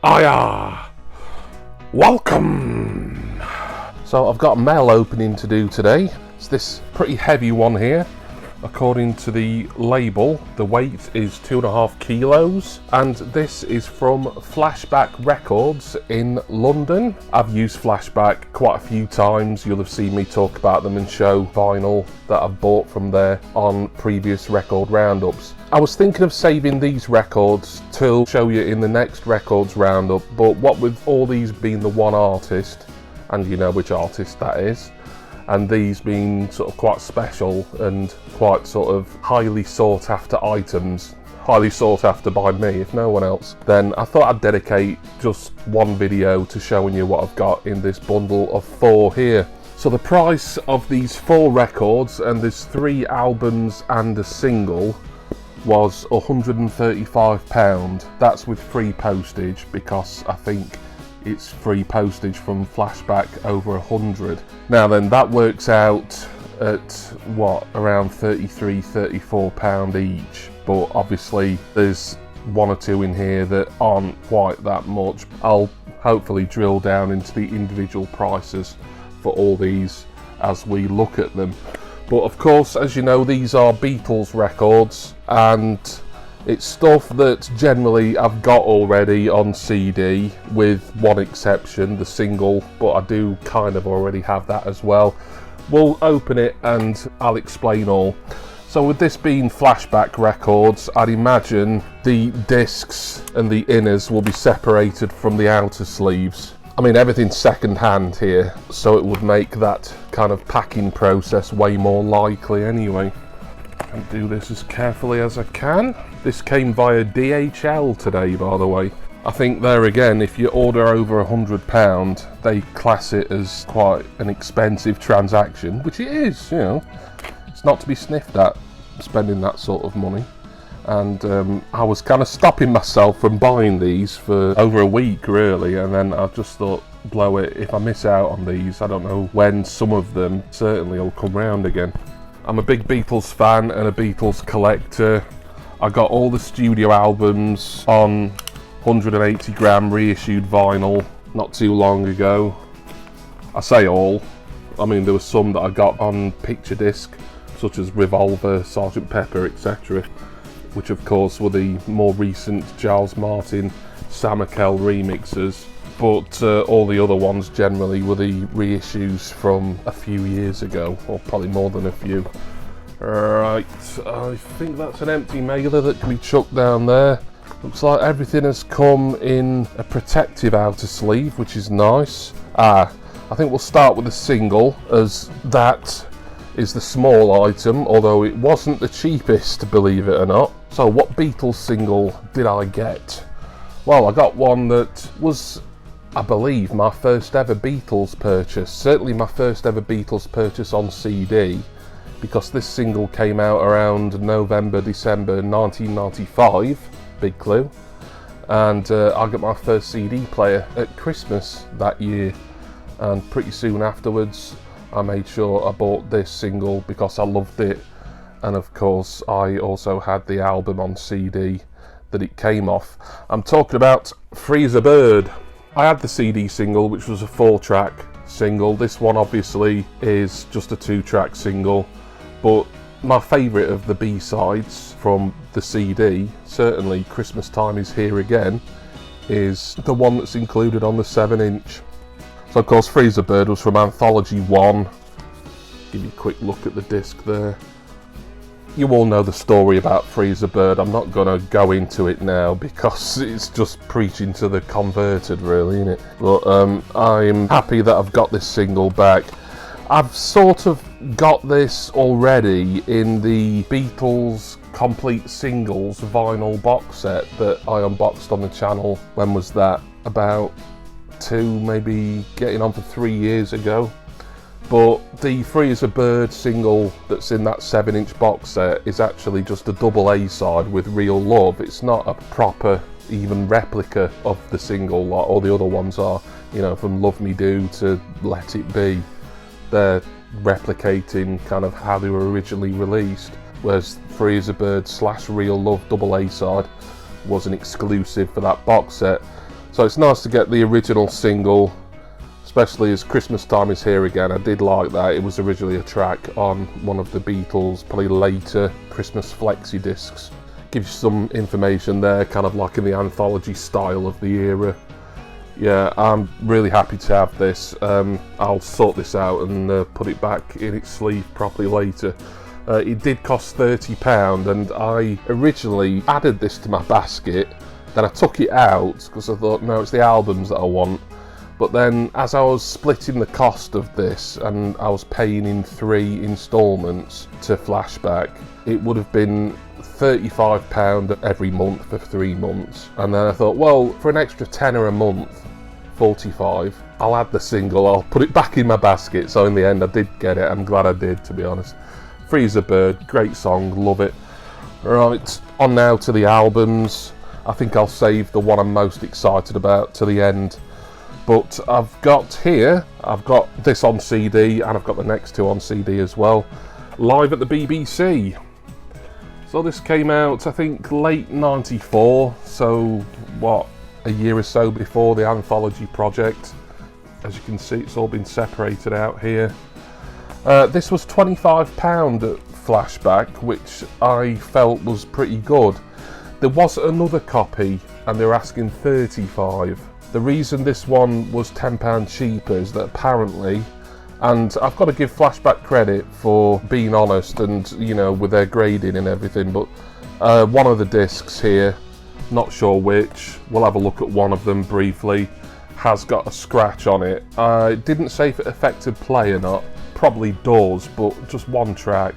Hiya! Welcome! So I've got a mail opening to do today. It's this pretty heavy one here. According to the label, the weight is 2.5 kilos, and this is from Flashback Records in London. I've used Flashback quite a few times. You'll have seen me talk about them and show vinyl that I've bought from there on previous record roundups. I was thinking of saving these records to show you in the next records roundup, but what with all these being the one artist, and you know which artist that is, and these being sort of quite special and quite sort of highly sought after items, highly sought after by me if no one else, then I thought I'd dedicate just one video to showing you what I've got in this bundle of 4 here. So the price of these 4 records, and there's 3 albums and a single, was £135. That's with free postage, because I think it's free postage from Flashback over 100. Now then, that works out at what, around £33–34 each, but obviously there's 1 or 2 in here that aren't quite that much. I'll hopefully drill down into the individual prices for all these as we look at them. But of course, as you know, these are Beatles records, and it's stuff that generally I've got already on CD, with one exception, the single, but I do kind of already have that as well. We'll open it and I'll explain all. So with this being Flashback Records, I'd imagine the discs and the inners will be separated from the outer sleeves. I mean, everything's second hand here, so it would make that kind of packing process way more likely anyway. And do this as carefully as I can. This came via DHL today, by the way. I think there again, if you order over £100, they class it as quite an expensive transaction, which it is, you know. It's not to be sniffed at, spending that sort of money. And I was kind of stopping myself from buying these for over a week, really, and then I just thought, blow it, if I miss out on these, I don't know when some of them certainly will come round again. I'm a big Beatles fan and a Beatles collector. I got all the studio albums on 180 gram reissued vinyl not too long ago. I say all, I mean there were some that I got on picture disc, such as Revolver, Sgt. Pepper, etc., which of course were the more recent Giles Martin, Sam Akel remixes. But all the other ones generally were the reissues from a few years ago, or probably more than a few. Right, I think that's an empty mailer that can be chucked down there. Looks like everything has come in a protective outer sleeve, which is nice. I think we'll start with the single, as that is the small item, although it wasn't the cheapest, believe it or not. So what Beatles single did I get? Well, I got one that was, I believe, my first ever Beatles purchase. Certainly my first ever Beatles purchase on CD, because this single came out around November, December 1995, big clue. And I got my first CD player at Christmas that year. And pretty soon afterwards, I made sure I bought this single because I loved it. And of course, I also had the album on CD that it came off. I'm talking about Freeze a Bird. I had the CD single, which was a 4-track single. This one obviously is just a 2-track single, but my favourite of the B-sides from the CD, certainly Christmas Time Is Here Again, is the one that's included on the 7-inch. So of course Freeze a Bird was from Anthology 1. Give you a quick look at the disc there. You all know the story about Freeze a Bird. I'm not going to go into it now because it's just preaching to the converted, really, isn't it? But I'm happy that I've got this single back. I've sort of got this already in the Beatles Complete Singles vinyl box set that I unboxed on the channel. When was that? About 2, maybe getting on for 3 years ago. But the Freeze a Bird single that's in that 7-inch box set is actually just a double A-side with Real Love. It's not a proper, even replica of the single like all the other ones are, you know, from Love Me Do to Let It Be. They're replicating kind of how they were originally released, whereas Freeze a Bird / Real Love double A-side was an exclusive for that box set. So it's nice to get the original single, especially as Christmas time is here again. I did like that. It was originally a track on one of the Beatles, probably later Christmas flexi discs. Gives you some information there, kind of like in the anthology style of the era. Yeah, I'm really happy to have this. I'll sort this out and put it back in its sleeve properly later. It did cost £30, and I originally added this to my basket. Then I took it out because I thought, no, it's the albums that I want. But then as I was splitting the cost of this and I was paying in 3 instalments to Flashback, it would have been £35 every month for 3 months. And then I thought, well, for an extra tenner a month, 45, I'll add the single, I'll put it back in my basket. So in the end I did get it. I'm glad I did, to be honest. Free as a Bird, great song, love it. Right, on now to the albums. I think I'll save the one I'm most excited about to the end. But I've got this on CD, and I've got the next 2 on CD as well. Live at the BBC. So this came out, I think, late '94, so what, a year or so before the anthology project. As you can see, it's all been separated out here. This was £25 at Flashback, which I felt was pretty good. There was another copy, and they were asking £35. The reason this one was £10 cheaper is that apparently, and I've got to give Flashback credit for being honest and, you know, with their grading and everything, but one of the discs here, not sure which, we'll have a look at one of them briefly, has got a scratch on it. It didn't say if it affected play or not, probably does, but just one track,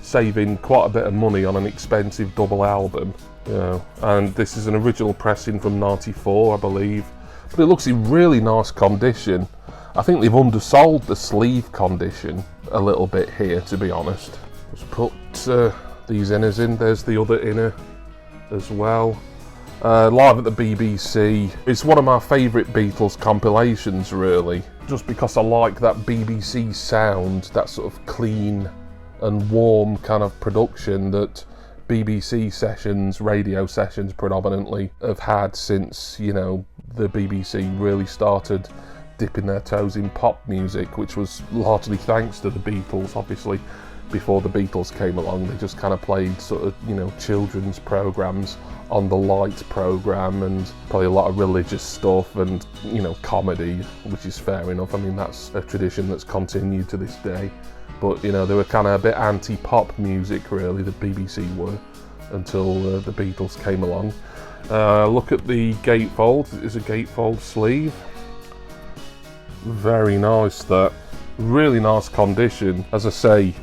saving quite a bit of money on an expensive double album. You know, and this is an original pressing from '94, I believe. But it looks in really nice condition. I think they've undersold the sleeve condition a little bit here, to be honest. Let's put these inners in. There's the other inner as well. Live at the BBC. It's one of my favourite Beatles compilations, really. Just because I like that BBC sound, that sort of clean and warm kind of production that BBC sessions, radio sessions predominantly, have had since, you know, the BBC really started dipping their toes in pop music, which was largely thanks to the Beatles. Obviously, before the Beatles came along, they just kind of played sort of, you know, children's programmes on the Light programme, and probably a lot of religious stuff and, you know, comedy, which is fair enough. I mean, that's a tradition that's continued to this day. But, you know, they were kind of a bit anti-pop music, really, the BBC were, until the Beatles came along. Look at the gatefold. It is a gatefold sleeve. Very nice, that. Really nice condition. As I say,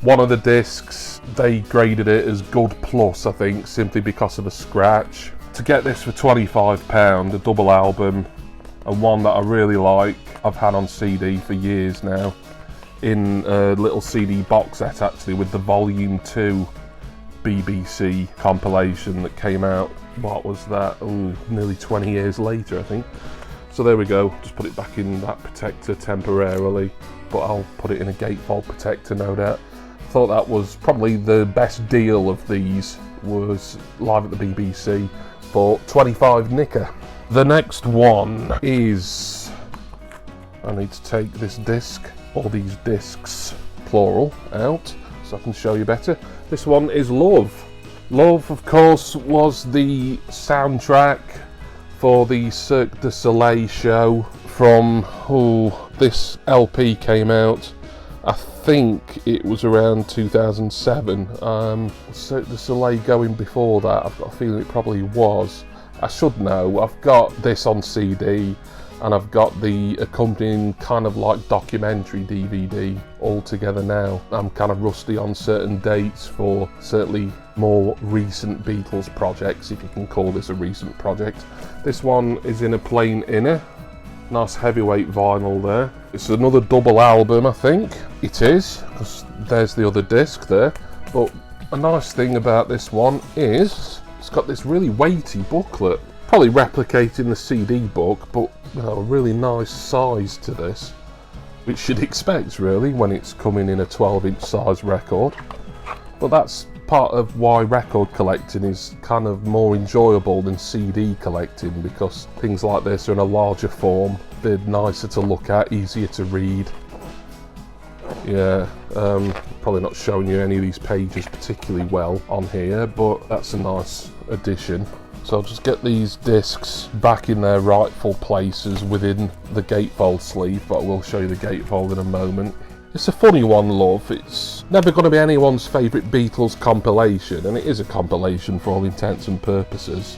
one of the discs, they graded it as good plus, I think, simply because of a scratch. To get this for £25, a double album, and one that I really like, I've had on CD for years now, in a little CD box set actually, with the Volume 2 BBC compilation that came out, what was that, nearly 20 years later, I think. So there we go, just put it back in that protector temporarily, but I'll put it in a gatefold protector, no doubt. Thought that was probably the best deal of these, was Live at the BBC for 25 nicker. The next one is, I need to take this disc, all these discs, plural, out, so I can show you better. This one is Love. Love, of course, was the soundtrack for the Cirque du Soleil show from, this LP came out, I think it was around 2007. Cirque du Soleil going before that? I've got a feeling it probably was. I should know. I've got this on CD, and I've got the accompanying kind of like documentary DVD all together now. I'm kind of rusty on certain dates for certainly more recent Beatles projects, if you can call this a recent project. This one is in a plain inner. Nice heavyweight vinyl there. It's another double album, I think. It is, because there's the other disc there. But a nice thing about this one is it's got this really weighty booklet. Probably replicating the CD book, but you know, a really nice size to this, which you'd expect really when it's coming in a 12-inch size record. But that's part of why record collecting is kind of more enjoyable than CD collecting, because things like this are in a larger form. They're nicer to look at, easier to read. Yeah, probably not showing you any of these pages particularly well on here, but that's a nice addition. So I'll just get these discs back in their rightful places within the gatefold sleeve, but I will show you the gatefold in a moment. It's a funny one, love. It's never going to be anyone's favourite Beatles compilation, and it is a compilation for all intents and purposes.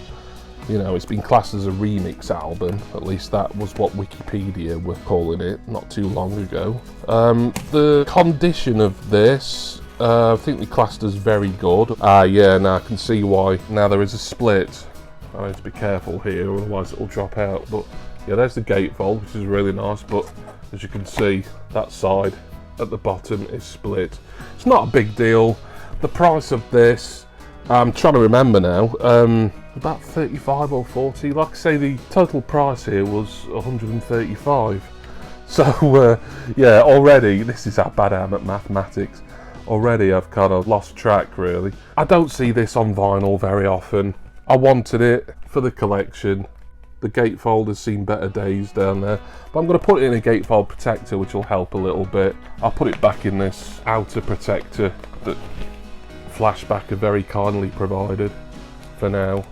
You know, it's been classed as a remix album, at least that was what Wikipedia were calling it not too long ago. The condition of this, I think they classed as very good. Yeah, now I can see why. Now there is a split. I need to be careful here, otherwise it will drop out. But yeah, there's the gatefold, which is really nice, but as you can see, that side at the bottom is split. It's not a big deal. The price of this, I'm trying to remember now, about 35 or 40. Like I say, the total price here was 135. So yeah, already, this is how bad I am at mathematics. Already I've kind of lost track, really. I don't see this on vinyl very often. I wanted it for the collection. The gatefold has seen better days down there, but I'm going to put it in a gatefold protector, which will help a little bit. I'll put it back in this outer protector that Flashback have very kindly provided for now.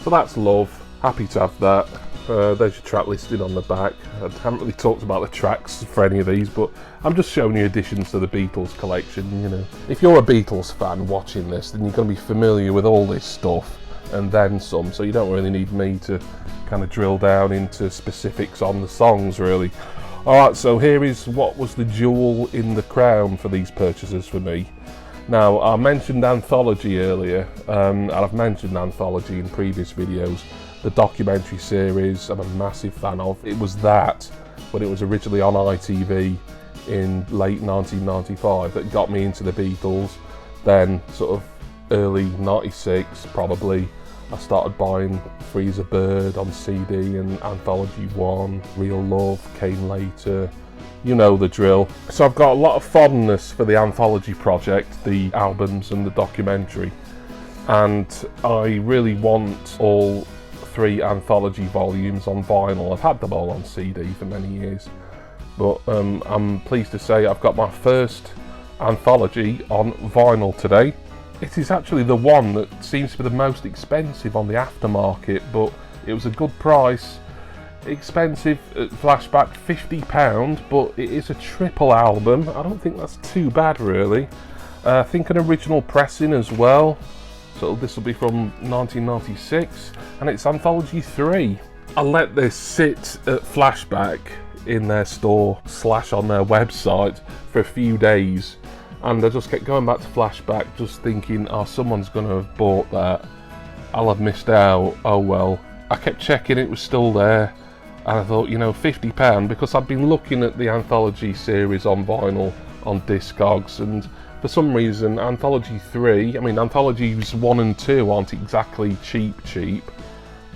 So that's love. Happy to have that. There's your track listing on the back. I haven't really talked about the tracks for any of these, but I'm just showing you additions to the Beatles collection. You know, if you're a Beatles fan watching this, then you're going to be familiar with all this stuff and then some, so you don't really need me to kind of drill down into specifics on the songs, really. Alright, so here is what was the jewel in the crown for these purchases for me. Now, I mentioned Anthology earlier, and I've mentioned Anthology in previous videos. The documentary series I'm a massive fan of. It was that, when it was originally on ITV in late 1995, that got me into the Beatles. Then, sort of early 96 probably, I started buying Freeze a Bird on CD and Anthology 1, Real Love came later. You know the drill. So I've got a lot of fondness for the Anthology project, the albums and the documentary, and I really want all 3 Anthology volumes on vinyl. I've had them all on CD for many years, but I'm pleased to say I've got my first Anthology on vinyl today. It is actually the one that seems to be the most expensive on the aftermarket, but it was a good price. Expensive at Flashback, £50, but it is a triple album. I don't think that's too bad, really. I think an original pressing as well, so this will be from 1996, and it's Anthology 3. I let this sit at Flashback in their store / on their website for a few days, and I just kept going back to Flashback, just thinking, oh, someone's going to have bought that. I'll have missed out. Oh well. I kept checking, it was still there. And I thought, you know, £50, because I'd been looking at the Anthology series on vinyl on Discogs, and for some reason Anthology 3, I mean Anthologies 1 and 2 aren't exactly cheap,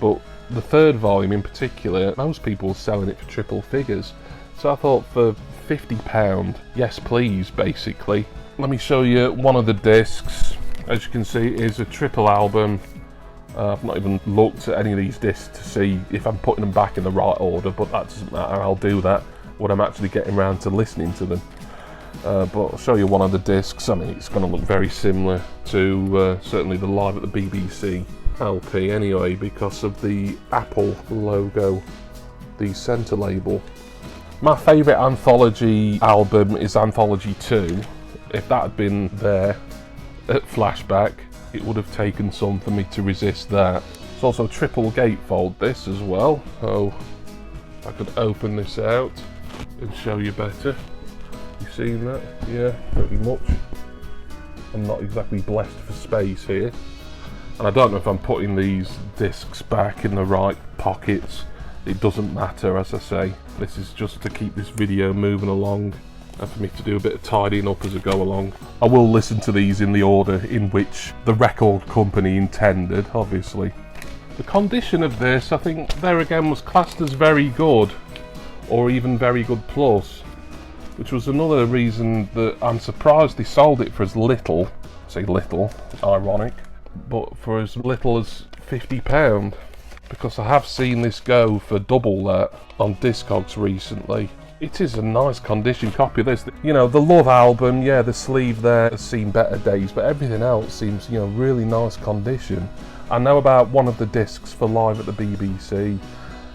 but the 3rd volume in particular, most people were selling it for triple figures. So I thought, for £50, yes please, basically. Let me show you one of the discs. As you can see, it is a triple album. I've not even looked at any of these discs to see if I'm putting them back in the right order, but that doesn't matter. I'll do that when I'm actually getting around to listening to them. But I'll show you one of the discs. I mean, it's going to look very similar to certainly the Live at the BBC LP anyway, because of the Apple logo, the centre label. My favourite Anthology album is Anthology 2. If that had been there at Flashback, it would have taken some for me to resist that. It's also triple gatefold, this as well, so I could open this out and show you better. You seen that? Yeah, pretty much. I'm not exactly blessed for space here, and I don't know if I'm putting these discs back in the right pockets. It doesn't matter, as I say. This is just to keep this video moving along and for me to do a bit of tidying up as I go along. I will listen to these in the order in which the record company intended, obviously. The condition of this, I think, there again was classed as very good, or even very good plus. which was another reason that I'm surprised they sold it for as little, I say little, ironic, but for as little as £50, because I have seen this go for double that on Discogs recently. It is a nice condition copy of this. You know, the Love album, yeah, the sleeve there has seen better days, but everything else seems, you know, really nice condition. I know about one of the discs for Live at the BBC,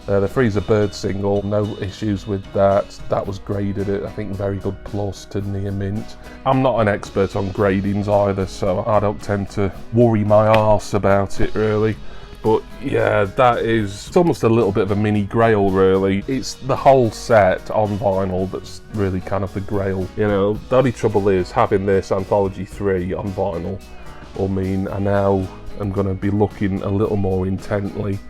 the Freezer Bird single, no issues with that. That was graded at, I think, very good plus to near mint. I'm not an expert on gradings either, so I don't tend to worry my arse about it really. But yeah, that is, it's almost a little bit of a mini grail really. It's the whole set on vinyl that's really kind of the grail. You know, the only trouble is having this Anthology 3 on vinyl will mean I now am going to be looking a little more intently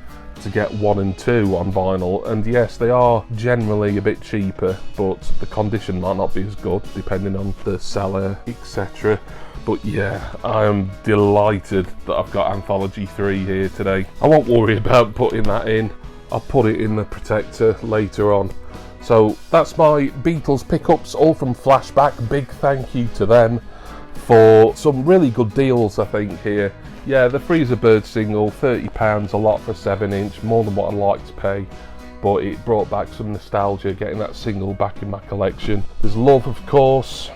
to get 1 and 2 on vinyl. And yes, they are generally a bit cheaper, but the condition might not be as good depending on the seller, etc. But yeah, I am delighted that I've got Anthology 3 here today. I won't worry about putting that in. I'll put it in the protector later on. So that's my Beatles pickups, all from Flashback. Big thank you to them for some really good deals, I think, here. Yeah, the Freezer Bird single, £30, a lot for a 7-inch, more than what I'd like to pay. But it brought back some nostalgia, getting that single back in my collection. There's Love, of course,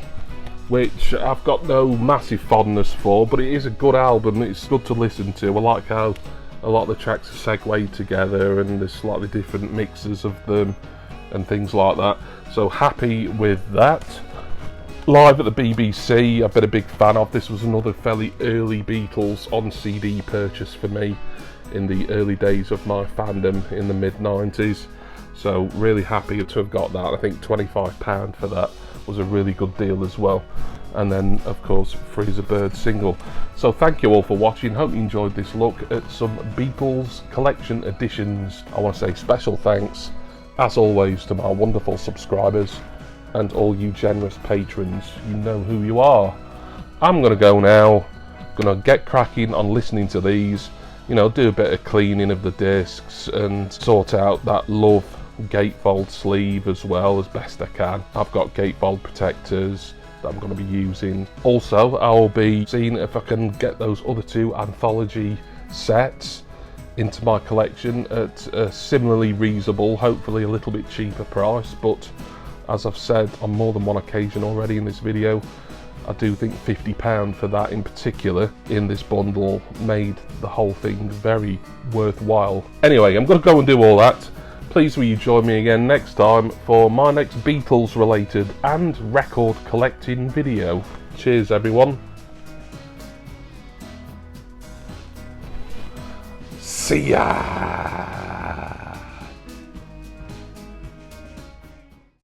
which I've got no massive fondness for, but it is a good album. It's good to listen to. I like how a lot of the tracks are segued together and there's slightly different mixes of them and things like that. So happy with that. Live at the BBC, I've been a big fan of. This was another fairly early Beatles on CD purchase for me in the early days of my fandom in the mid-90s. So really happy to have got that. I think £25 for that was a really good deal as well. And then of course Freezer Bird single. So thank you all for watching. Hope you enjoyed this look at some Beatles collection editions. I want to say special thanks as always to my wonderful subscribers and all you generous patrons. You know who you are. I'm gonna go now, gonna get cracking on listening to these, you know, do a bit of cleaning of the discs and sort out that Love gatefold sleeve as well as best I can. I've got gatefold protectors that I'm going to be using. Also, I'll be seeing if I can get those other 2 anthology sets into my collection at a similarly reasonable, hopefully a little bit cheaper price. But as I've said on more than one occasion already in this video, I do think £50 for that in particular in this bundle made the whole thing very worthwhile. Anyway, I'm going to go and do all that. Please will you join me again next time for my next Beatles related and record collecting video. Cheers everyone. See ya!